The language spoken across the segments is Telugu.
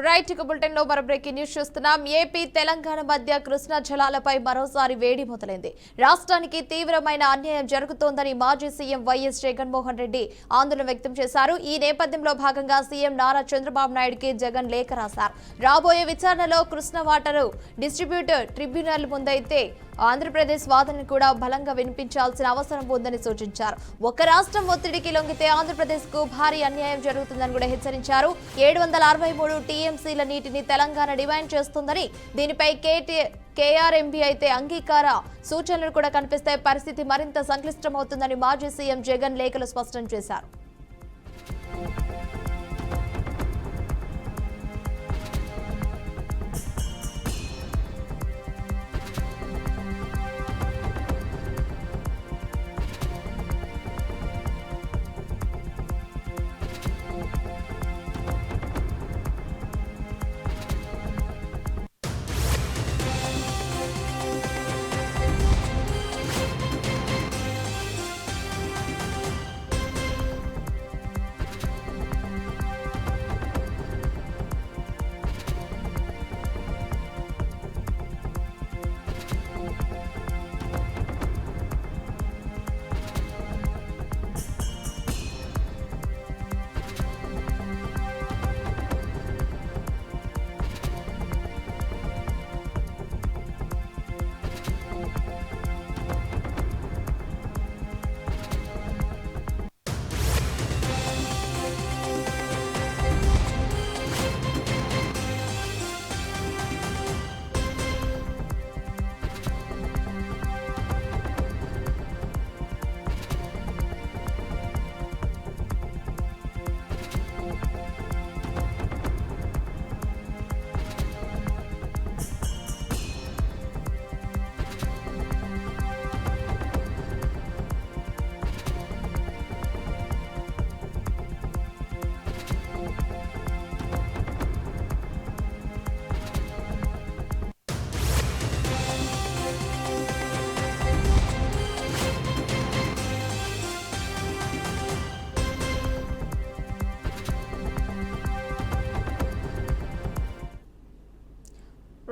రైట్ బులెటిన్ లో మరో బ్రేకింగ్ న్యూస్ చూస్తున్నాం. ఏపీ తెలంగాణ మధ్య కృష్ణా జలాలపై మరోసారి వేడి మొదలైంది. రాష్ట్రానికి తీవ్రమైన అన్యాయం జరుగుతోందని మాజీ సీఎం వైఎస్ జగన్మోహన్ రెడ్డి ఆందోళన వ్యక్తం చేశారు. ఈ నేపథ్యంలో భాగంగా సీఎం నారా చంద్రబాబు నాయుడుకి జగన్ లేఖ రాశారు. రాబోయే విచారణలో కృష్ణా వాటర్ డిస్ట్రిబ్యూటర్ ట్రిబ్యునల్ ముందైతే ఆంధ్రప్రదేశ్ వాదనను కూడా బలంగా వినిపించాల్సిన అవసరం ఉందని సూచించారు. ఒక రాష్ట్రం ఒత్తిడికి లొంగితే ఆంధ్రప్రదేశ్ కు భారీ అన్యాయం జరుగుతుందని కూడా హెచ్చరించారు. 763 టీఎంసీల నీటిని తెలంగాణ డిమాండ్ చేస్తుందని, దీనిపై కేఆర్ఎంబీ అయితే అంగీకార సూచనలు కూడా కనిపిస్తే పరిస్థితి మరింత సంక్లిష్టమవుతుందని మాజీ సీఎం జగన్ లేఖలు స్పష్టం చేశారు.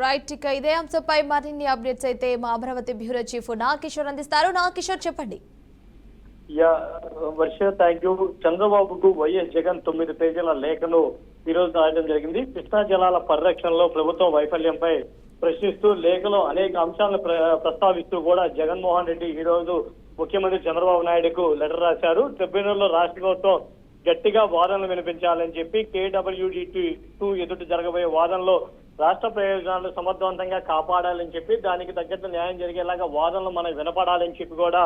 రైట్, ఇక ఇదే అంశంపై మరిన్ని అప్డేట్స్ అయితే మా అమరావతి బ్యూరో చీఫ్ నాగకిషోర్ అందిస్తారు. నాగకిషోర్, చెప్పండి. వర్ష, థ్యాంక్ యూ. చంద్రబాబుకు వైఎస్ జగన్ 9 పేజీల లేఖను ఈ రోజు రాయడం జరిగింది. కృష్ణా జలాల పరిరక్షణలో ప్రభుత్వం వైఫల్యంపై ప్రశ్నిస్తూ లేఖలో అనేక అంశాలను ప్రస్తావిస్తూ కూడా జగన్మోహన్ రెడ్డి ఈ రోజు ముఖ్యమంత్రి చంద్రబాబు నాయుడుకు లెటర్ రాశారు. ట్రిబ్యునల్లో రాష్ట్ర ప్రభుత్వం గట్టిగా వాదనలు వినిపించాలని చెప్పి KWD2 ఎదుట జరగబోయే వాదనలో రాష్ట్ర ప్రయోజనాలు సమర్థవంతంగా కాపాడాలని చెప్పి దానికి తగ్గట్టు న్యాయం జరిగేలాగా వాదనలు మనకు వినపడాలని చెప్పి కూడా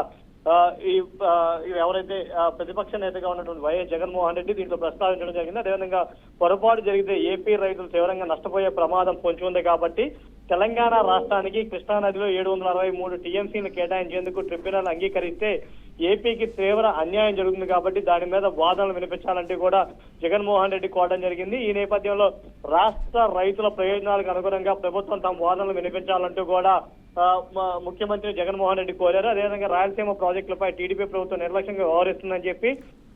ఎవరైతే ప్రతిపక్ష నేతగా ఉన్నటువంటి వైఎస్ జగన్మోహన్ రెడ్డి దీంట్లో ప్రస్తావించడం జరిగింది. అదేవిధంగా పొరపాటు జరిగితే ఏపీ రైతులు తీవ్రంగా నష్టపోయే ప్రమాదం పొంచి ఉంది కాబట్టి తెలంగాణ రాష్ట్రానికి కృష్ణానదిలో 763 టీఎంసీలు కేటాయించేందుకు ట్రిబ్యునల్ అంగీకరిస్తే ఏపీకి తీవ్ర అన్యాయం జరుగుతుంది కాబట్టి దాని మీద వాదనలు వినిపించాలంటే కూడా జగన్మోహన్ రెడ్డి కోరడం జరిగింది. ఈ నేపథ్యంలో రాష్ట్ర రైతుల ప్రయోజనాలకు అనుగుణంగా ప్రభుత్వం తమ వాదనలు వినిపించాలంటూ కూడా ముఖ్యమంత్రి జగన్మోహన్ రెడ్డి కోరారు. అదేవిధంగా రాయలసీమ ప్రాజెక్టులపై టీడీపీ ప్రభుత్వం నిర్లక్ష్యంగా వ్యవహరిస్తుందని చెప్పి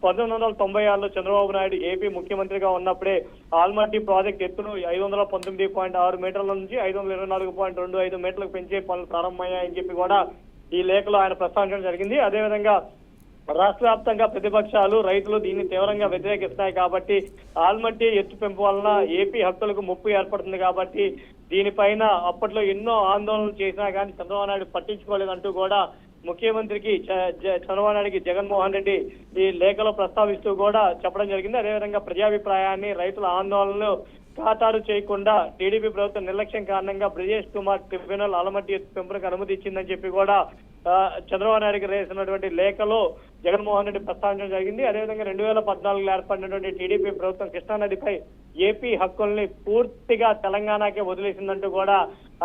1996లో చంద్రబాబు నాయుడు ఏపీ ముఖ్యమంత్రిగా ఉన్నప్పుడే ఆల్మట్టి ప్రాజెక్టు ఎత్తును 519.6 మీటర్ల నుంచి 524.25 మీటర్లకు పెంచే పనులు ప్రారంభమయ్యాయని చెప్పి కూడా ఈ లేఖలో ఆయన ప్రస్తావించడం జరిగింది. అదేవిధంగా రాష్ట్ర వ్యాప్తంగా ప్రతిపక్షాలు రైతులు దీన్ని తీవ్రంగా వ్యతిరేకిస్తాయి కాబట్టి ఆల్మట్టి ఎత్తు పెంపు వలన ఏపీ హక్కులకు ముప్పు ఏర్పడుతుంది కాబట్టి దీనిపైన అప్పట్లో ఎన్నో ఆందోళనలు చేసినా కానీ చంద్రబాబు నాయుడు పట్టించుకోలేదంటూ కూడా ముఖ్యమంత్రికి చంద్రబాబు నాయుడికి జగన్మోహన్ రెడ్డి ఈ లేఖలో ప్రస్తావిస్తూ కూడా చెప్పడం జరిగింది. అదేవిధంగా ప్రజాభిప్రాయాన్ని రైతుల ఆందోళనలు ఖాతారు చేయకుండా టీడీపీ ప్రభుత్వం నిర్లక్ష్యం కారణంగా బ్రిజేష్ కుమార్ ట్రిబ్యునల్ ఆలమట్టి ఎత్తు పెంపునకు అనుమతి ఇచ్చిందని చెప్పి కూడా చంద్రబాబు నాయుడికి రాసినటువంటి లేఖలో జగన్మోహన్ రెడ్డి ప్రస్తావించడం జరిగింది. అదేవిధంగా 2014లో ఏర్పడినటువంటి టీడీపీ ప్రభుత్వం కృష్ణానదిపై ఏపీ హక్కుల్ని పూర్తిగా తెలంగాణకే వదిలేసిందంటూ కూడా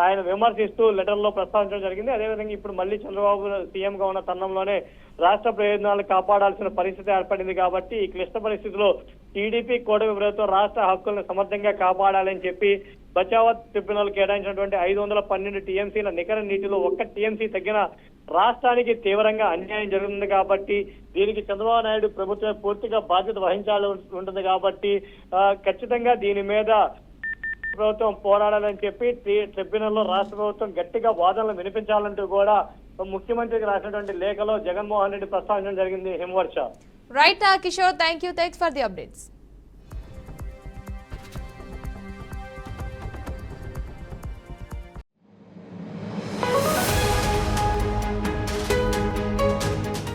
ఆయన విమర్శిస్తూ లెటర్లో ప్రస్తావించడం జరిగింది. అదేవిధంగా ఇప్పుడు మళ్ళీ చంద్రబాబు సీఎంగా ఉన్న తరుణంలోనే రాష్ట్ర ప్రయోజనాలు కాపాడాల్సిన పరిస్థితి ఏర్పడింది కాబట్టి ఈ క్లిష్ట పరిస్థితిలో టీడీపీ కూటమి ప్రభుత్వం రాష్ట్ర హక్కులను సమర్థంగా కాపాడాలని చెప్పి బచావత్ ట్రిబ్యునల్ కేటాయించినటువంటి 512 టీఎంసీల నికర నీటిలో 1 టీఎంసీ తగ్గిన రాష్ట్రానికి తీవ్రంగా అన్యాయం జరుగుతుంది కాబట్టి దీనికి చంద్రబాబు నాయుడు ప్రభుత్వం పూర్తిగా బాధ్యత వహించాల్సి ఉంటుంది కాబట్టి ఖచ్చితంగా దీని మీద ప్రభుత్వం పోరాడాలని చెప్పి ట్రిబ్యునల్లో రాష్ట్ర ప్రభుత్వం గట్టిగా వాదనలు వినిపించాలంటూ కూడా ముఖ్యమంత్రికి రాసినటువంటి లేఖలో జగన్మోహన్ రెడ్డి ప్రస్తావించడం జరిగింది. Himavarsha. Right Kishore, thanks for the updates.